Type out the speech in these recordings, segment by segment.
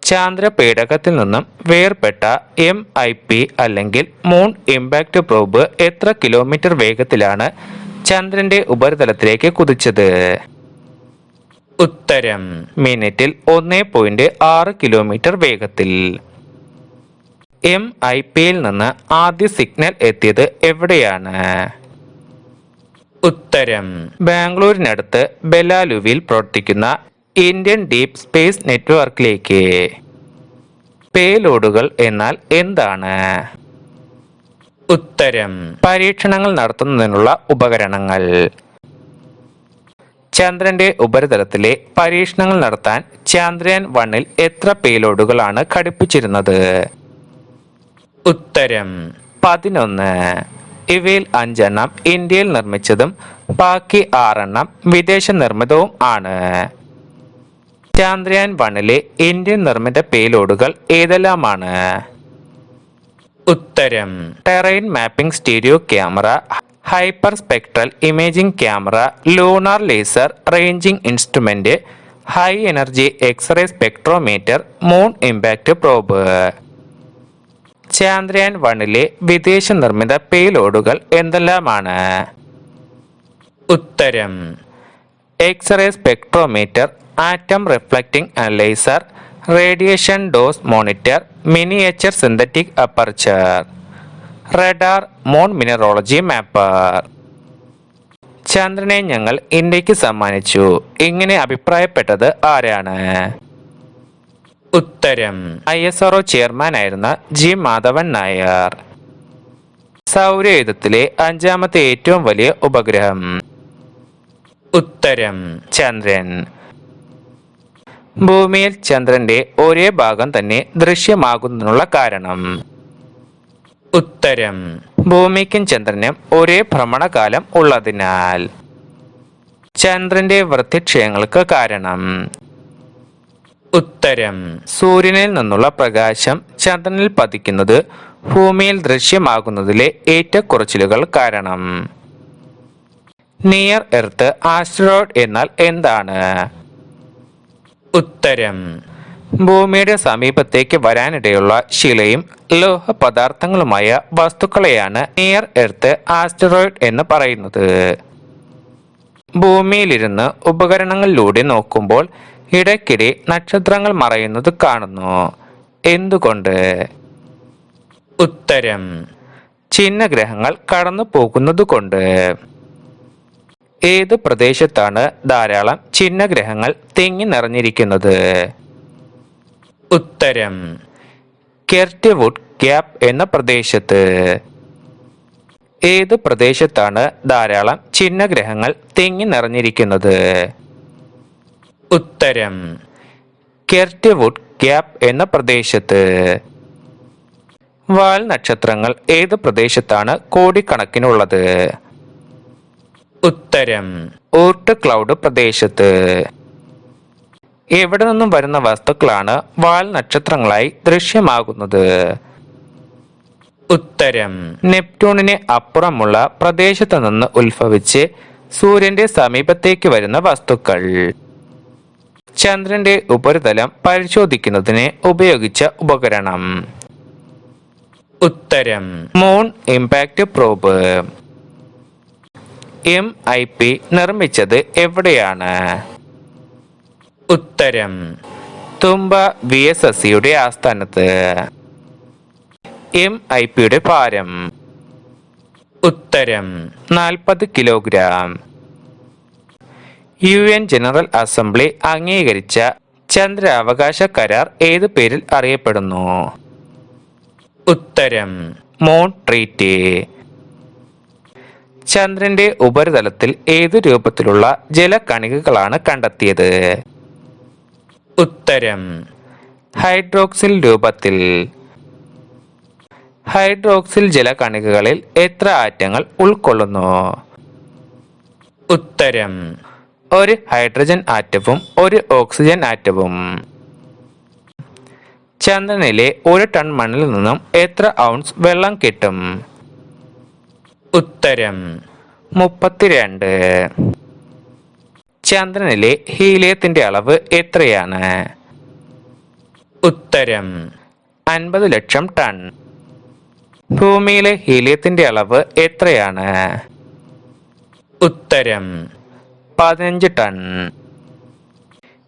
ചാന്ദ്രപേടകത്തിൽ നിന്നും വേർപെട്ട MIP അല്ലെങ്കിൽ moon impact probe എത്ര കിലോമീറ്റർ വേഗത്തിലാണ് ചന്ദ്രന്റെ ഉപരിതലത്തിലേക്ക് കുതിച്ചത്? ഉത്തരം മിനിറ്റിൽ 1.6 കിലോമീറ്റർ വേഗത്തിൽ. MIPയിൽ നിന്ന് ആദ്യ സിഗ്നൽ എത്തിയത് എവിടെയാണ്? ഉത്തരം ബാംഗ്ലൂരിനടുത്ത് ബെലാലുവിൽ പ്രവർത്തിക്കുന്ന ഇന്ത്യൻ ഡീപ് സ്പേസ് നെറ്റ്വർക്കിലേക്ക്. പേലോഡുകൾ എന്നാൽ എന്താണ്? ഉത്തരം പരീക്ഷണങ്ങൾ നടത്തുന്നതിനുള്ള ഉപകരണങ്ങൾ. ചന്ദ്രന്റെ ഉപരിതലത്തിലെ പരീക്ഷണങ്ങൾ നടത്താൻ ചന്ദ്രയാൻ 1-ൽ എത്ര പേലോഡുകളാണ് ഘടിപ്പിച്ചിരുന്നത്? ഉത്തരം 11. ഇവയിൽ 5 എണ്ണം ഇന്ത്യയിൽ നിർമ്മിച്ചതും ബാക്കി 6 എണ്ണം വിദേശ നിർമ്മിതവും ആണ്. ചന്ദ്രയാൻ 1-ലെ ഇന്ത്യൻ നിർമ്മിത പേലോഡുകൾ ഏതെല്ലാമാണ്? ഉത്തരം terrain mapping stereo camera, hyperspectral imaging camera, lunar laser ranging instrument, high energy X-ray spectrometer, moon impact probe. Chandrayaan 1-ലെ വിദേശ നിർമ്മിത പേലോഡുകൾ എന്തെല്ലാമാണ്? ഉത്തരം X-ray spectrometer, atom reflecting analyser, radiation dose monitor, miniature synthetic aperture, radar, moon mineralogy mapper. ചന്ദ്രനെ ഞങ്ങൾ ഇന്ത്യക്ക് സമ്മാനിച്ചു, ഇങ്ങനെ അഭിപ്രായപ്പെട്ടത് ആരാണ്? ഉത്തരം ISRO ചെയർമാനായിരുന്ന G മാധവൻ നായർ. സൗരയൂഥത്തിലെ 5ാമത്തെ ഏറ്റവും വലിയ ഉപഗ്രഹം? ഉത്തരം ചന്ദ്രൻ. ഭൂമിയിൽ ചന്ദ്രന്റെ ഒരേ ഭാഗം തന്നെ ദൃശ്യമാകുന്നതിനുള്ള കാരണം? ഉത്തരം ഭൂമിക്കും ചന്ദ്രനും ഒരേ ഭ്രമണകാലം ഉള്ളതിനാൽ. ചന്ദ്രന്റെ വൃത്തിക്ഷയങ്ങൾക്ക് കാരണം? ഉത്തരം സൂര്യനിൽ നിന്നുള്ള പ്രകാശം ചന്ദ്രനിൽ പതിക്കുന്നത് ഭൂമിയിൽ ദൃശ്യമാകുന്നതിലെ ഏറ്റക്കുറച്ചിലുകൾ കാരണം. നിയർ എർത്ത് ആസ്റ്ററോയിഡ് എന്നാൽ എന്താണ്? ഉത്തരം ഭൂമിയുടെ സമീപത്തേക്ക് വരാനിടയുള്ള ശിലയും ലോഹ പദാർത്ഥങ്ങളുമായ വസ്തുക്കളെയാണ് നിയർ എർത്ത് ആസ്റ്ററോയിഡ് എന്ന് പറയുന്നത്. ഭൂമിയിലിരുന്ന് ഉപകരണങ്ങളിലൂടെ നോക്കുമ്പോൾ ഇടയ്ക്കിടെ നക്ഷത്രങ്ങൾ മറയുന്നത് കാണുന്നു, എന്തുകൊണ്ട്? ഉത്തരം ചിഹ്നഗ്രഹങ്ങൾ കടന്നു പോകുന്നത് കൊണ്ട്. ഏത് പ്രദേശത്താണ് ധാരാളം ചിഹ്നഗ്രഹങ്ങൾ തിങ്ങി നിറഞ്ഞിരിക്കുന്നത്? ഉത്തരം കെർട്ട്വുഡ് ഗ്യാപ്പ് എന്ന പ്രദേശത്ത്. ഏത് പ്രദേശത്താണ് ധാരാളം ചിഹ്നഗ്രഹങ്ങൾ തിങ്ങി നിറഞ്ഞിരിക്കുന്നത്? ഉത്തരം കെർട്ട്വുഡ് ഗ്യാപ്പ് എന്ന പ്രദേശത്ത്. വാൽ നക്ഷത്രങ്ങൾ ഏത് പ്രദേശത്താണ് കോടിക്കണക്കിനുള്ളത്? ഉത്തരം ഓർട്ട് ക്ലൗഡ് പ്രദേശത്ത്. എവിടെ നിന്നും വരുന്ന വസ്തുക്കളാണ് വാൽ നക്ഷത്രങ്ങളായി ദൃശ്യമാകുന്നത്? ഉത്തരം നെപ്റ്റ്യൂണിന് അപ്പുറമുള്ള പ്രദേശത്ത് നിന്ന് ഉത്ഭവിച്ച് സൂര്യന്റെ സമീപത്തേക്ക് വരുന്ന വസ്തുക്കൾ. ചന്ദ്രന്റെ ഉപരിതലം പരിശോധിക്കുന്നതിന് ഉപയോഗിച്ച ഉപകരണം? ഉത്തരം മൂൺ ഇമ്പാക്ട് പ്രോബ്. MIP നിർമ്മിച്ചത് എവിടെയാണ്? ഉത്തരം തുമ്പ VSSCയുടെ ആസ്ഥാനത്ത്. MIPയുടെ ഭാരം? ഉത്തരം 40 കിലോഗ്രാം. UN ജനറൽ അസംബ്ലി അംഗീകരിച്ച ചന്ദ്രാവകാശ കരാർ ഏതു പേരിൽ അറിയപ്പെടുന്നു? ഉത്തരം മൂൺ ട്രീറ്റി. ചന്ദ്രന്റെ ഉപരിതലത്തിൽ ഏതു രൂപത്തിലുള്ള ജലകണികകളാണ് കണ്ടെത്തിയത്? ഉത്തരം ഹൈഡ്രോക്സിൽ രൂപത്തിൽ. ഹൈഡ്രോക്സിൽ ജലകണികകളിൽ എത്ര ആറ്റങ്ങൾ ഉൾക്കൊള്ളുന്നു? ഉത്തരം ഒരു ഹൈഡ്രജൻ ആറ്റവും ഒരു ഓക്സിജൻ ആറ്റവും. ചന്ദ്രനിലെ 1 ടൺ മണ്ണിൽ നിന്നും എത്ര ഔൺസ് വെള്ളം കിട്ടും? ഉത്തരം 32. ചന്ദ്രനിലെ ഹീലിയത്തിന്റെ അളവ് എത്രയാണ്? ഉത്തരം 50 ലക്ഷം ടൺ. ഭൂമിയിലെ ഹീലിയത്തിന്റെ അളവ് എത്രയാണ്? ഉത്തരം 15 ടൺ.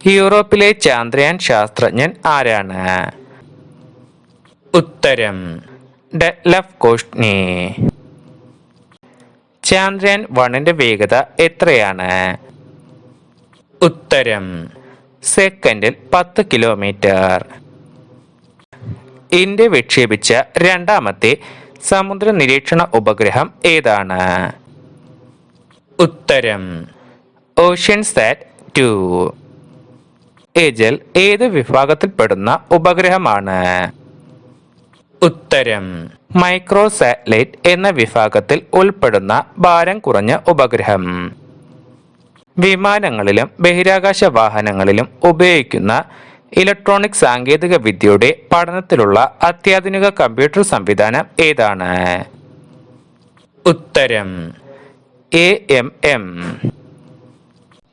യൂറോപ്പിലെ ചാന്ദ്രയാൻ ശാസ്ത്രജ്ഞൻ ആരാണ്? ഉത്തരം ഡെറ്റ്ലഫ് കോഷ്ട്നി. ചാന്ദ്രയാൻ 1ന്റെ വേഗത എത്രയാണ്? ഉത്തരം സെക്കൻഡിൽ 10 കിലോമീറ്റർ. ഇന്ത്യ വിക്ഷേപിച്ച രണ്ടാമത്തെ സമുദ്ര നിരീക്ഷണ ഉപഗ്രഹം ഏതാണ്? ഉത്തരം ഓഷ്യൻസാറ്റ് 2. എജൽ ഏത് വിഭാഗത്തിൽപ്പെടുന്ന ഉപഗ്രഹമാണ്? ഉത്തരം മൈക്രോ സാറ്റലൈറ്റ് എന്ന വിഭാഗത്തിൽ ഉൾപ്പെടുന്ന ഭാരം കുറഞ്ഞ ഉപഗ്രഹം. വിമാനങ്ങളിലും ബഹിരാകാശ വാഹനങ്ങളിലും ഉപയോഗിക്കുന്ന ഇലക്ട്രോണിക് സാങ്കേതിക വിദ്യയുടെ പഠനത്തിലുള്ള അത്യാധുനിക കമ്പ്യൂട്ടർ സംവിധാനം ഏതാണ്? ഉത്തരം AMM.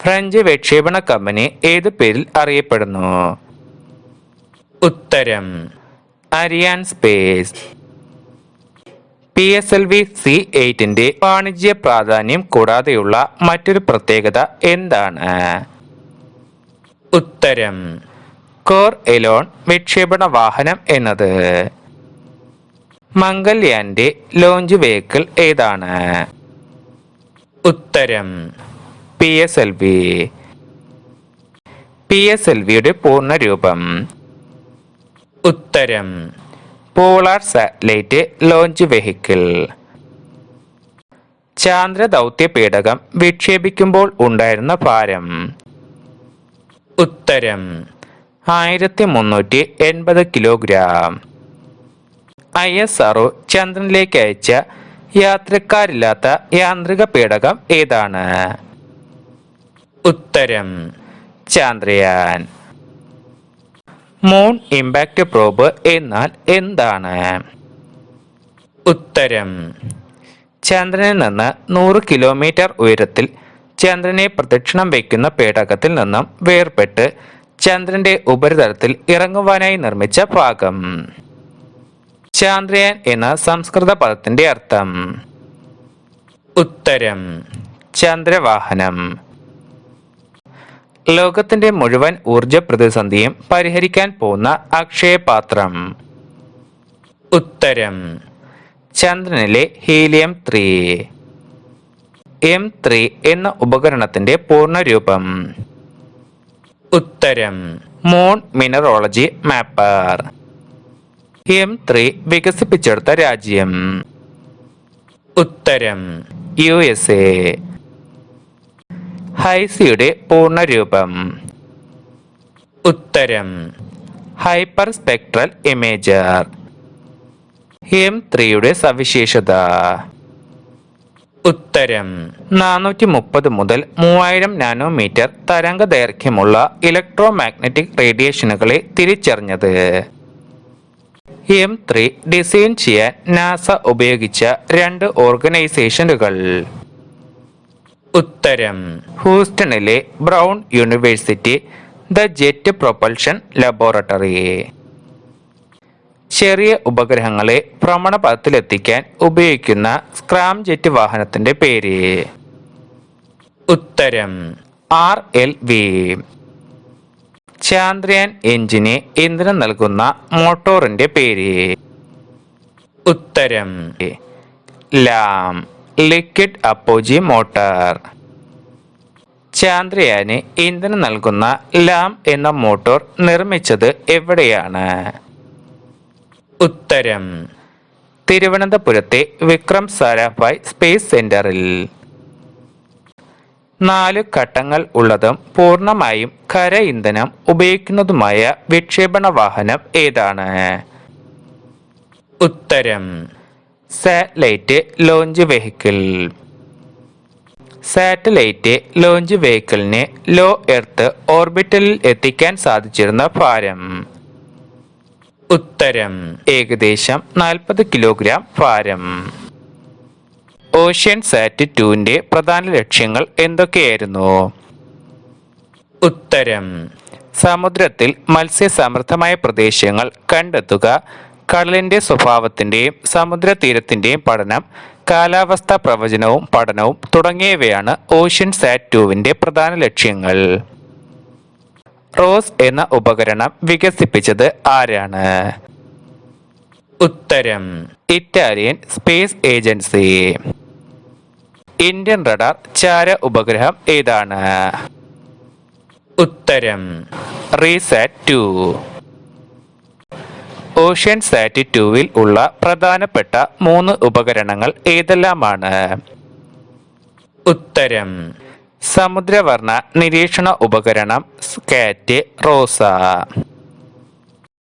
ഫ്രഞ്ച് വിക്ഷേപണ കമ്പനി ഏത് പേരിൽ അറിയപ്പെടുന്നു? ഉത്തരം അരിയാൻ സ്പേസ്. PSLV C8ന്റെ വാണിജ്യ പ്രാധാന്യം കൂടാതെയുള്ള മറ്റൊരു പ്രത്യേകത എന്താണ്? ഉത്തരം കോർ എലോൺ വിക്ഷേപണ വാഹനം എന്നത്. മംഗൾയാന്റെ ലോഞ്ച് വെഹിക്കിൾ ഏതാണ്? ഉത്തരം PSLV. PSLVയുടെ പൂർണ്ണരൂപം? ഉത്തരം പോളാർ സാറ്റലൈറ്റ് ലോഞ്ച് വെഹിക്കിൾ. ചാന്ദ്ര ദൗത്യ പേടകം വിക്ഷേപിക്കുമ്പോൾ ഉണ്ടായിരുന്ന ഭാരം? ഉത്തരം 1380 കിലോഗ്രാം. ISRO ചന്ദ്രനിലേക്ക് അയച്ച യാത്രക്കാരില്ലാത്ത യാന്ത്രിക പേടകം ഏതാണ്? ഉത്തരം ചാന്ദ്രയാൻ. മൂൺ ഇമ്പാക്ട് പ്രോബ് എന്നാൽ എന്താണ്? ഉത്തരം ചന്ദ്രനിൽ നിന്ന് 100 കിലോമീറ്റർ ഉയരത്തിൽ ചന്ദ്രനെ പ്രദക്ഷിണം വയ്ക്കുന്ന പേടകത്തിൽ നിന്നും വേർപെട്ട് ചന്ദ്രന്റെ ഉപരിതലത്തിൽ ഇറങ്ങുവാനായി നിർമ്മിച്ച ഭാഗം. ചാന്ദ്രയാൻ എന്ന സംസ്കൃത പദത്തിന്റെ അർത്ഥം? ഉത്തരം ചന്ദ്രവാഹനം. ലോകത്തിന്റെ മുഴുവൻ ഊർജ പ്രതിസന്ധിയും പരിഹരിക്കാൻ പോകുന്ന അക്ഷയപാത്രം? ഉത്തരം ചന്ദ്രനിലെ ഹീലിയം 3. M3 എന്ന ഉപകരണത്തിന്റെ പൂർണ്ണരൂപം? ഉത്തരം മൂൺ മിനറോളജി മാപ്പർ. M3 വികസിപ്പിച്ചെടുത്ത രാജ്യം? ഉത്തരം USA. ഹൈസിയുടെ പൂർണ്ണരൂപം? ഉത്തരം ഹൈപ്പർ സ്പെക്ട്രൽ ഇമേജർ. M3യുടെ സവിശേഷത? ഉത്തരം 430 മുതൽ 3000 നാനോമീറ്റർ തരംഗ ദൈർഘ്യമുള്ള ഇലക്ട്രോ മാഗ്നറ്റിക് റേഡിയേഷനുകളെ തിരിച്ചറിഞ്ഞത്. M3 ഡിസൈൻ ചെയ്യാൻ നാസ ഉപയോഗിച്ച 2 ഓർഗനൈസേഷനുകൾ? ഉത്തരം ഹൂസ്റ്റണിലെ Brown University the Jet Propulsion Laboratory. ചെറിയ ഉപഗ്രഹങ്ങളെ ഭ്രമണപഥത്തിലെത്തിക്കാൻ ഉപയോഗിക്കുന്ന സ്ക്രാം ജെറ്റ് വാഹനത്തിന്റെ പേര്? ഉത്തരം RLV. ചാന്ദ്രയാൻ എഞ്ചിന് ഇന്ധനം നൽകുന്ന മോട്ടോറിന്റെ പേര്? ഉത്തരം ലാം, ലിക്വിഡ് അപ്പോജി മോട്ടോർ. ചാന്ദ്രയാന് ഇന്ധനം നൽകുന്ന ലാം എന്ന മോട്ടോർ നിർമ്മിച്ചത് എവിടെയാണ്? ഉത്തരം തിരുവനന്തപുരത്തെ വിക്രം സാരാഭായ് സ്പേസ് സെന്ററിൽ. 4 ഘട്ടങ്ങൾ ഉള്ളതും പൂർണ്ണമായും ഖര ഇന്ധനം ഉപയോഗിക്കുന്നതുമായ വിക്ഷേപണ വാഹനം ഏതാണ്? ഉത്തരം satellite launch vehicle. Satellite launch വെഹിക്കിളിന് ലോ എർത്ത് ഓർബിറ്റലിൽ എത്തിക്കാൻ സാധിച്ചിരുന്ന ഭാരം? ഉത്തരം ഏകദേശം 40 കിലോഗ്രാം ഭാരം. ഓഷ്യൻസാറ്റ് 2ന്റെ പ്രധാന ലക്ഷ്യങ്ങൾ എന്തൊക്കെയായിരുന്നു? ഉത്തരം സമുദ്രത്തിൽ മത്സ്യസമൃദ്ധമായ പ്രദേശങ്ങൾ കണ്ടെത്തുക, കടലിന്റെ സ്വഭാവത്തിന്റെയും സമുദ്രതീരത്തിന്റെയും പഠനം, കാലാവസ്ഥാ പ്രവചനവും പഠനവും തുടങ്ങിയവയാണ് ഓഷ്യൻ സാറ്റ് 2 പ്രധാന ലക്ഷ്യങ്ങൾ. റോസ് എന്ന ഉപകരണം വികസിപ്പിച്ചത് ആരാണ്? ഉത്തരം Italian space agency. Indian radar ചാര ഉപഗ്രഹം ഏതാണ്? ഉത്തരം റീസാറ്റ് 2. ഓഷ്യൻ സാറ്റ് 2 ഉള്ള പ്രധാനപ്പെട്ട 3 ഉപകരണങ്ങൾ ഏതെല്ലാമാണ്? ഉത്തരം സമുദ്രവർണ്ണ നിരീക്ഷണ ഉപകരണം, സ്കാറ്റ്, റോസ.